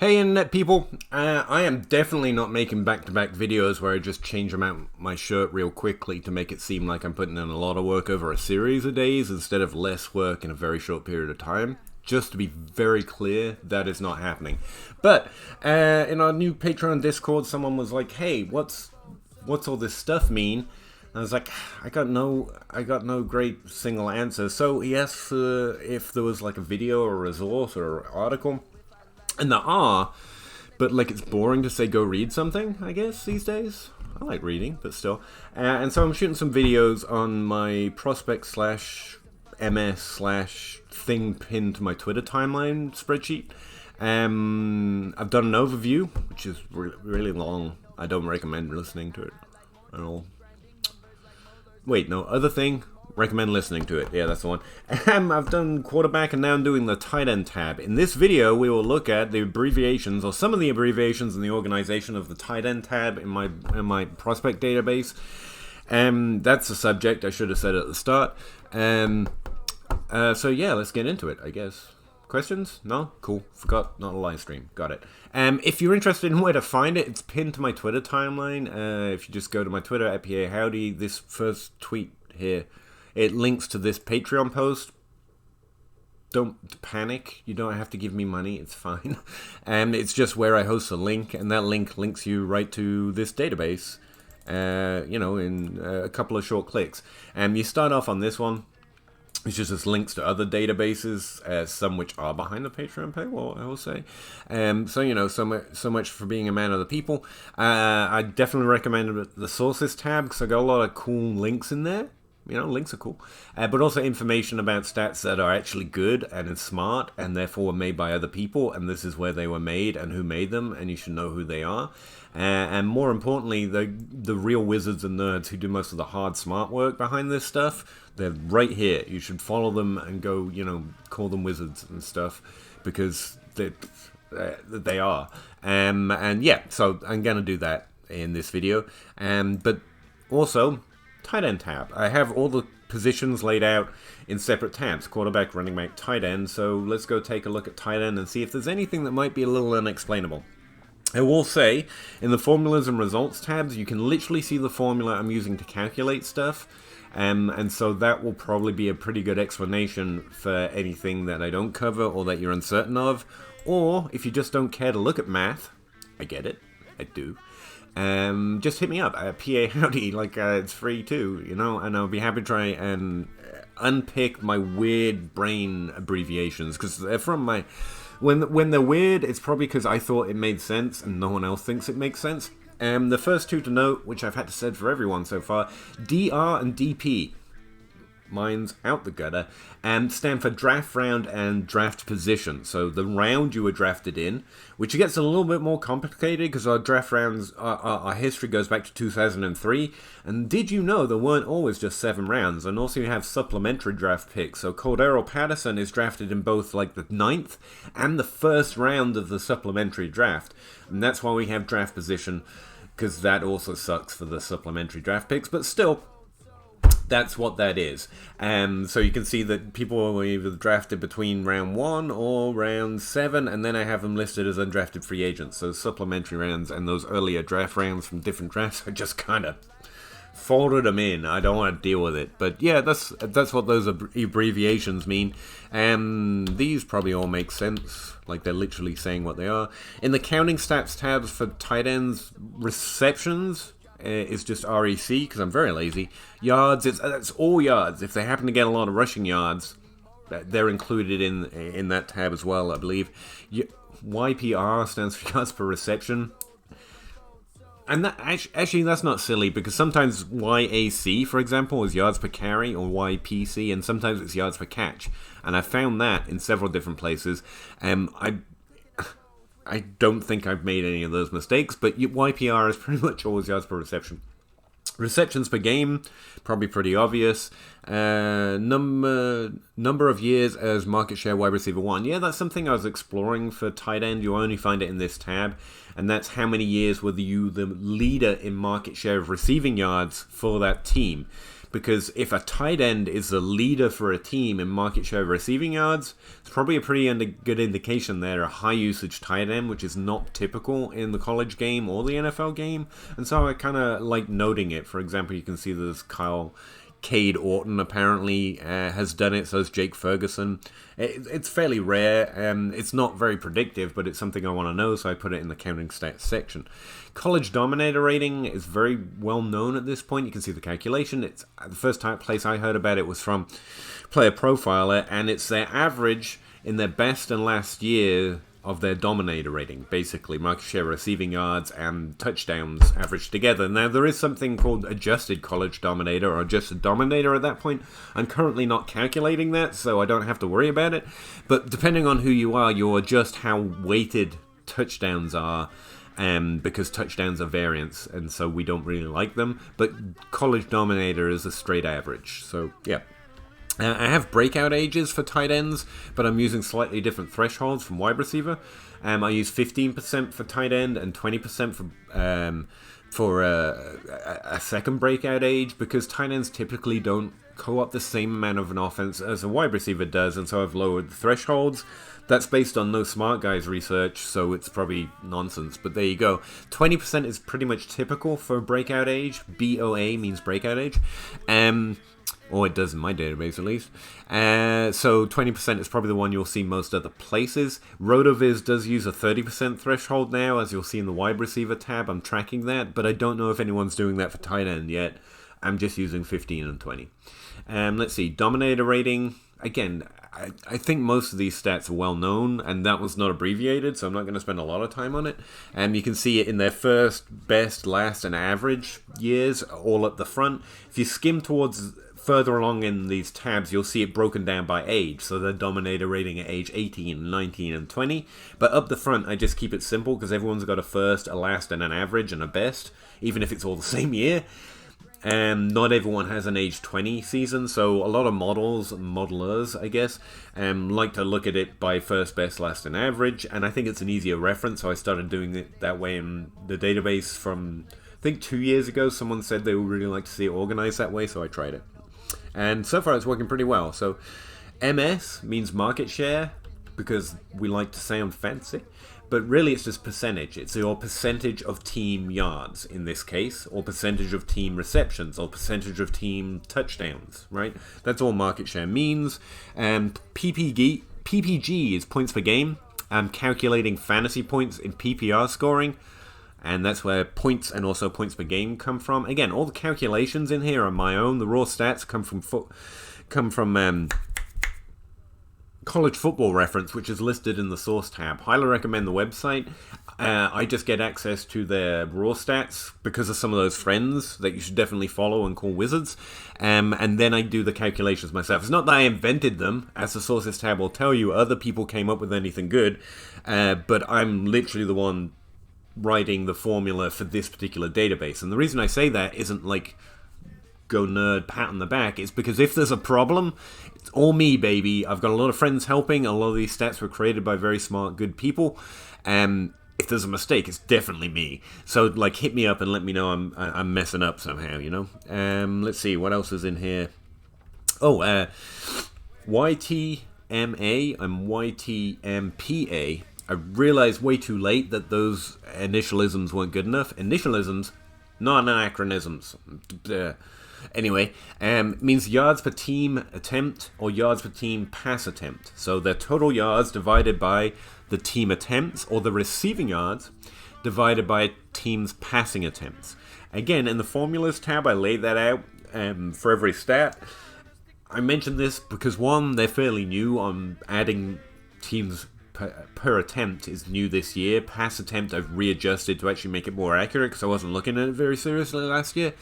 Hey internet people, I am definitely not making back-to-back videos where I just change out my shirt real quickly to make it seem like I'm putting in a lot of work over a series of days instead of less work in a very short period of time. Just to be very clear, that is not happening. But in our new Patreon Discord, someone was like, "Hey, what's all this stuff mean?" And I was like, I got no great single answer. So he asked if there was like a video or a resource or article. And there are, but like it's boring to say go read something, I guess, these days. I like reading, but still. And so I'm shooting some videos on my prospect / MS / thing pinned to my Twitter timeline spreadsheet. I've done an overview, which is really long. I don't recommend listening to it at all. Wait, no, other thing. Recommend listening to it. Yeah, that's the one. I've done quarterback and now I'm doing the tight end tab. In this video, we will look at the abbreviations or some of the abbreviations in the organization of the tight end tab in my prospect database. That's the subject I should have said at the start. So yeah, let's get into it, I guess. Questions? No? Cool. Forgot, not a live stream. Got it. If you're interested in where to find it, it's pinned to my Twitter timeline. If you just go to my Twitter at Pahowdy, this first tweet here, it links to this Patreon post. Don't panic. You don't have to give me money. It's fine. It's just where I host a link, and that link links you right to this database, in a couple of short clicks. You start off on this one, which is just links to other databases, some which are behind the Patreon paywall, I will say. So much for being a man of the people. I definitely recommend the sources tab, because I got a lot of cool links in there. Links are cool. But also information about stats that are actually good and smart and therefore were made by other people, and this is where they were made and who made them, and you should know who they are. And more importantly, the real wizards and nerds who do most of the hard, smart work behind this stuff, they're right here. You should follow them and go, call them wizards and stuff, because they are. And yeah, so I'm going to do that in this video. But also, tight end tab. I have all the positions laid out in separate tabs: quarterback, running back, tight end. So let's go take a look at tight end and see if there's anything that might be a little unexplainable. I will say, in the formulas and results tabs, you can literally see the formula I'm using to calculate stuff. And so that will probably be a pretty good explanation for anything that I don't cover or that you're uncertain of. Or if you just don't care to look at math, I get it, I do. Just hit me up at Pahowdy, it's free too, and I'll be happy to try and unpick my weird brain abbreviations, because they're from my, when they're weird, it's probably because I thought it made sense and no one else thinks it makes sense. The first two to note, which I've had to say for everyone so far, DR and DP, mine's out the gutter, stand for draft round and draft position. So the round you were drafted in, which gets a little bit more complicated because our draft rounds, our history goes back to 2003. And did you know there weren't always just 7 rounds? And also you have supplementary draft picks. So Cordero Patterson is drafted in both the 9th and the 1st round of the supplementary draft. And that's why we have draft position, because that also sucks for the supplementary draft picks. But still, that's what that is. So you can see that people were either drafted between round 1 or round 7, and then I have them listed as undrafted free agents. So supplementary rounds and those earlier draft rounds from different drafts, I just kind of folded them in. I don't want to deal with it. But yeah, that's what those abbreviations mean. These probably all make sense. Like they're literally saying what they are. In the counting stats tabs for tight ends, receptions is just REC, because I'm very lazy. Yards, it's all yards. If they happen to get a lot of rushing yards, they're included in that tab as well, I believe. YPR stands for yards per reception. And that actually, that's not silly, because sometimes YAC, for example, is yards per carry, or YPC, and sometimes it's yards per catch. And I found that in several different places. I don't think I've made any of those mistakes, but YPR is pretty much always yards per reception. Receptions per game, probably pretty obvious. Number of years as market share wide receiver 1. Yeah, that's something I was exploring for tight end. You only find it in this tab. And that's how many years were you the leader in market share of receiving yards for that team. because if a tight end is the leader for a team in market share of receiving yards, it's probably a pretty good indication they're a high usage tight end, which is not typical in the college game or the NFL game. And so I kind of like noting it. For example, you can see there's Cade Orton apparently has done it, so has Jake Ferguson. It's fairly rare. It's not very predictive, but it's something I want to know, so I put it in the counting stats section. College dominator rating is very well known at this point. You can see the calculation. It's the first place I heard about it was from Player Profiler, and it's their average in their best and last year of their dominator rating, basically market share, receiving yards, and touchdowns averaged together. Now, there is something called adjusted college dominator or adjusted dominator at that point. I'm currently not calculating that, so I don't have to worry about it. But depending on who you are, you'll adjust how weighted touchdowns are, because touchdowns are variance, and so we don't really like them. But college dominator is a straight average, so yeah. I have breakout ages for tight ends, but I'm using slightly different thresholds from wide receiver. I use 15% for tight end and 20% for a second breakout age, because tight ends typically don't co-op the same amount of an offense as a wide receiver does, and so I've lowered the thresholds. That's based on no smart guys research, so it's probably nonsense, but there you go. 20% is pretty much typical for breakout age. BOA means breakout age. Or it does in my database, at least. So 20% is probably the one you'll see most other places. RotoViz does use a 30% threshold now, as you'll see in the wide receiver tab. I'm tracking that, but I don't know if anyone's doing that for tight end yet. I'm just using 15 and 20. Let's see, dominator rating. Again, I think most of these stats are well known, and that was not abbreviated, so I'm not going to spend a lot of time on it. You can see it in their first, best, last, and average years, all at the front. If you skim towards further along in these tabs, you'll see it broken down by age. So the dominator rating at age 18, 19, and 20. But up the front, I just keep it simple because everyone's got a first, a last, and an average, and a best, even if it's all the same year. Not everyone has an age 20 season, so a lot of modelers, I guess, like to look at it by first, best, last, and average, and I think it's an easier reference, so I started doing it that way in the database from, I think 2 years ago. Someone said they would really like to see it organized that way, so I tried it. And so far it's working pretty well. So MS means market share, because we like to sound fancy. But really it's just percentage. It's your percentage of team yards in this case, or percentage of team receptions, or percentage of team touchdowns, right? That's all market share means. PPG is points per game. I'm calculating fantasy points in PPR scoring, and that's where points and also points per game come from. Again, all the calculations in here are my own. The raw stats come from College Football Reference, which is listed in the source tab. Highly recommend the website. I just get access to their raw stats because of some of those friends that you should definitely follow and call wizards. And then I do the calculations myself. It's not that I invented them, as the sources tab will tell you. Other people came up with anything good, but I'm literally the one writing the formula for this particular database. And the reason I say that isn't like go nerd, pat on the back. It's because if there's a problem, it's all me, baby. I've got a lot of friends helping. A lot of these stats were created by very smart, good people. If there's a mistake, it's definitely me. So, like, hit me up and let me know I'm messing up somehow, you know? Let's see, what else is in here? Oh, YTMA and YTMPA. I realized way too late that those initialisms weren't good enough. Initialisms, not anachronisms. Anyway, means yards per team attempt or yards per team pass attempt. So their total yards divided by the team attempts, or the receiving yards divided by team's passing attempts. Again, in the formulas tab, I laid that out for every stat. I mentioned this because, one, they're fairly new on adding teams per attempt is new this year. Pass attempt I've readjusted to actually make it more accurate because I wasn't looking at it very seriously last year.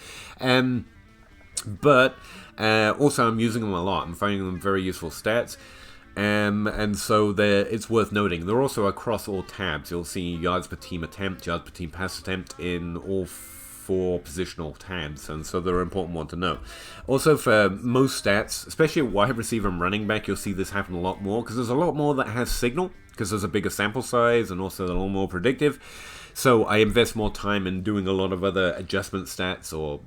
But also I'm using them a lot. I'm finding them very useful stats. And so it's worth noting. They're also across all tabs. You'll see yards per team attempt, yards per team pass attempt in all 4 positional tabs, and so they're an important one to know. Also, for most stats, especially at wide receiver and running back, you'll see this happen a lot more because there's a lot more that has signal because there's a bigger sample size and also they're a little more predictive. So I invest more time in doing a lot of other adjustment stats or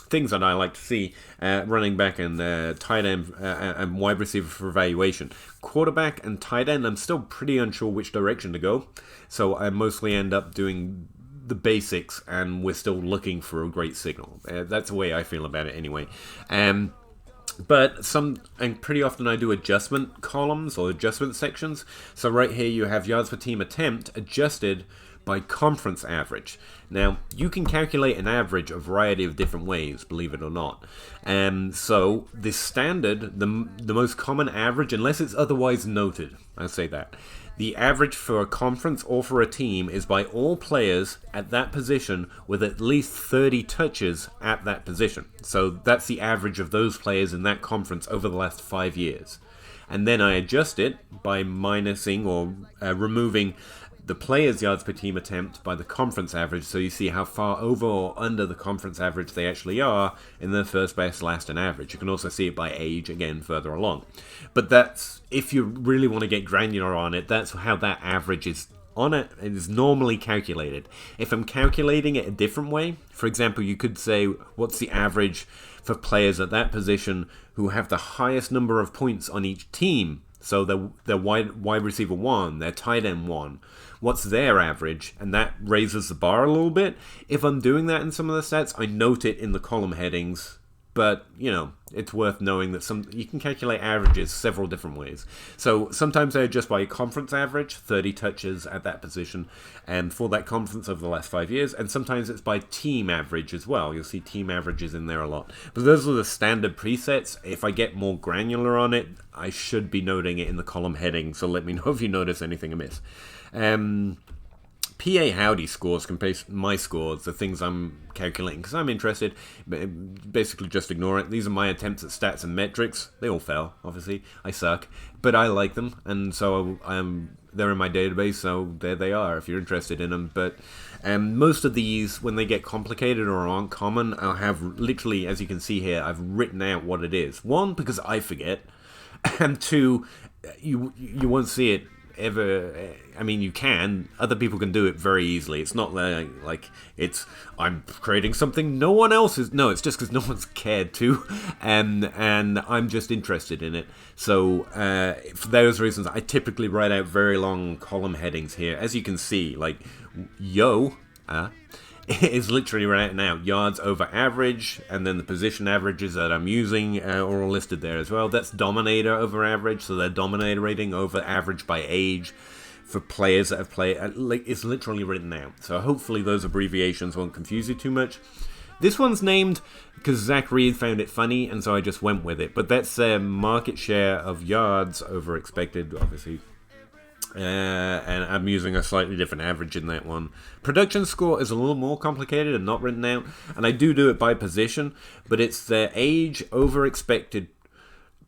things that I like to see: running back and tight end and wide receiver for evaluation. Quarterback and tight end, I'm still pretty unsure which direction to go, so I mostly end up doing the basics, and we're still looking for a great signal. That's the way I feel about it anyway. But pretty often I do adjustment columns or adjustment sections. So right here you have yards per team attempt adjusted by conference average. Now, you can calculate an average a variety of different ways, believe it or not. So the standard, the most common average, unless it's otherwise noted, I say that, the average for a conference or for a team is by all players at that position with at least 30 touches at that position. So that's the average of those players in that conference over the last 5 years. And then I adjust it by minusing or removing the players' yards per team attempt by the conference average, so you see how far over or under the conference average they actually are in the first, best, last, and average. You can also see it by age, again, further along. But that's, if you really want to get granular on it, that's how that average is on it. It is normally calculated. If I'm calculating it a different way, for example, you could say, what's the average for players at that position who have the highest number of points on each team? So their wide receiver 1, their tight end 1. What's their average? And that raises the bar a little bit. If I'm doing that in some of the stats, I note it in the column headings. But, you know, it's worth knowing that you can calculate averages several different ways. So sometimes I adjust by conference average, 30 touches at that position, and for that conference over the last 5 years. And sometimes it's by team average as well. You'll see team averages in there a lot. But those are the standard presets. If I get more granular on it, I should be noting it in the column heading. So let me know if you notice anything amiss. Pahowdy scores compared to my scores, the things I'm calculating, because I'm interested. Basically, just ignore it. These are my attempts at stats and metrics. They all fail, obviously. I suck, but I like them, and so they're in my database, so there they are if you're interested in them. But most of these, when they get complicated or aren't common, I'll have literally, as you can see here, I've written out what it is. One, because I forget, and two, you won't see it ever. I mean, you can. Other people can do it very easily. It's not like it's I'm creating something no one else is. No, it's just because no one's cared to, and I'm just interested in it. So for those reasons, I typically write out very long column headings here. As you can see, like is literally right now yards over average, and then the position averages that I'm using are all listed there as well. That's dominator over average, so they're dominator rating over average by age for players that have played. It's literally written out, so hopefully those abbreviations won't confuse you too much. This one's named because Zach Reed found it funny, and so I just went with it. But that's market share of yards over expected, obviously. And I'm using a slightly different average in that one. Production score is a little more complicated and not written out, and I do it by position, but it's the age over expected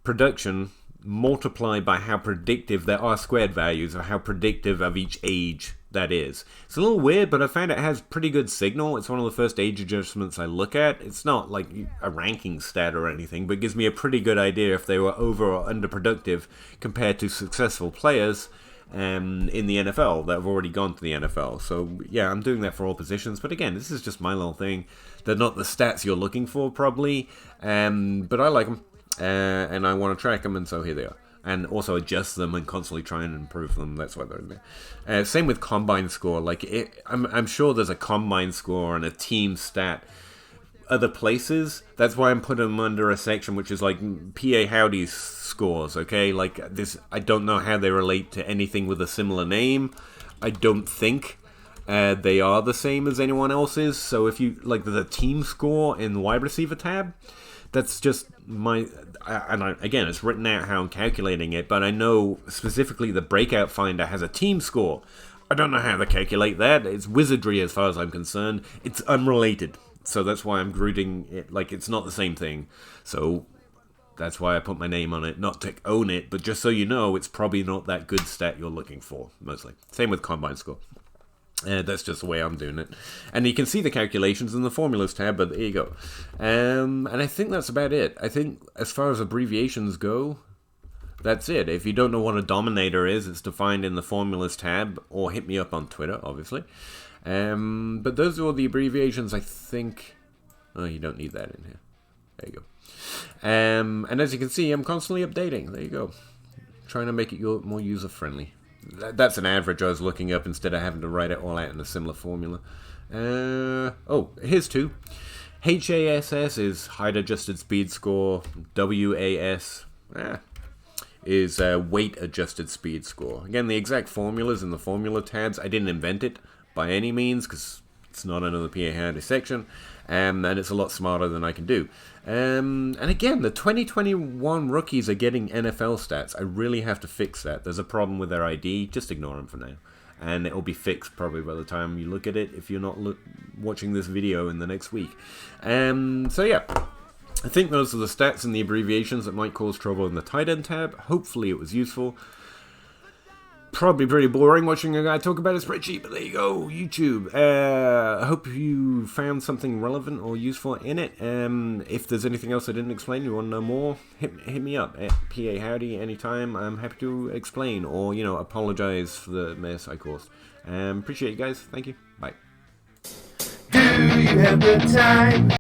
production multiplied by how predictive there are squared values, or how predictive of each age that is. It's a little weird, but I found it has pretty good signal. It's one of the first age adjustments I look at. It's not like a ranking stat or anything, but it gives me a pretty good idea if they were over or underproductive compared to successful players in the NFL that have already gone to the NFL. So yeah, I'm doing that for all positions, but again, this is just my little thing. They're not the stats you're looking for probably, but I like them, and I want to track them, and so here they are. And also adjust them and constantly try and improve them. That's why they're in there. Same with combine score. I'm sure there's a combine score and a team stat other places. That's why I'm putting them under a section which is like Pahowdy's scores, okay? Like this, I don't know how they relate to anything with a similar name. I don't think they are the same as anyone else's. So if you like, there's a team score in the wide receiver tab. That's just again, it's written out how I'm calculating it, but I know specifically the Breakout Finder has a team score. I don't know how to calculate that. It's wizardry as far as I'm concerned. It's unrelated. So that's why I'm grouping it, like it's not the same thing. So that's why I put my name on it, not to own it, but just so you know, it's probably not that good stat you're looking for, mostly. Same with combine score. That's just the way I'm doing it. And you can see the calculations in the formulas tab, but there you go. And I think that's about it. I think as far as abbreviations go, that's it. If you don't know what a dominator is, it's defined in the formulas tab, or hit me up on Twitter, obviously. But those are all the abbreviations, I think. Oh, you don't need that in here. There you go. And as you can see, I'm constantly updating. There you go. Trying to make it more user-friendly. That's an average I was looking up instead of having to write it all out in a similar formula. Oh, here's two. HASS is height adjusted speed score. WAS is weight adjusted speed score. Again, the exact formulas in the formula tabs. I didn't invent it by any means because it's not another Pahowdy section, and it's a lot smarter than I can do. And again, the 2021 rookies are getting NFL stats. I really have to fix that. There's a problem with their ID. Just ignore them for now. And it will be fixed probably by the time you look at it if you're not watching this video in the next week. So yeah, I think those are the stats and the abbreviations that might cause trouble in the tight end tab. Hopefully it was useful. Probably pretty boring watching a guy talk about a spreadsheet, but there you go, YouTube. I hope you found something relevant or useful in it. If there's anything else I didn't explain, you want to know more, hit me up at Pahowdy anytime. I'm happy to explain or, apologize for the mess I caused. Appreciate you guys. Thank you. Bye. Do you have the time?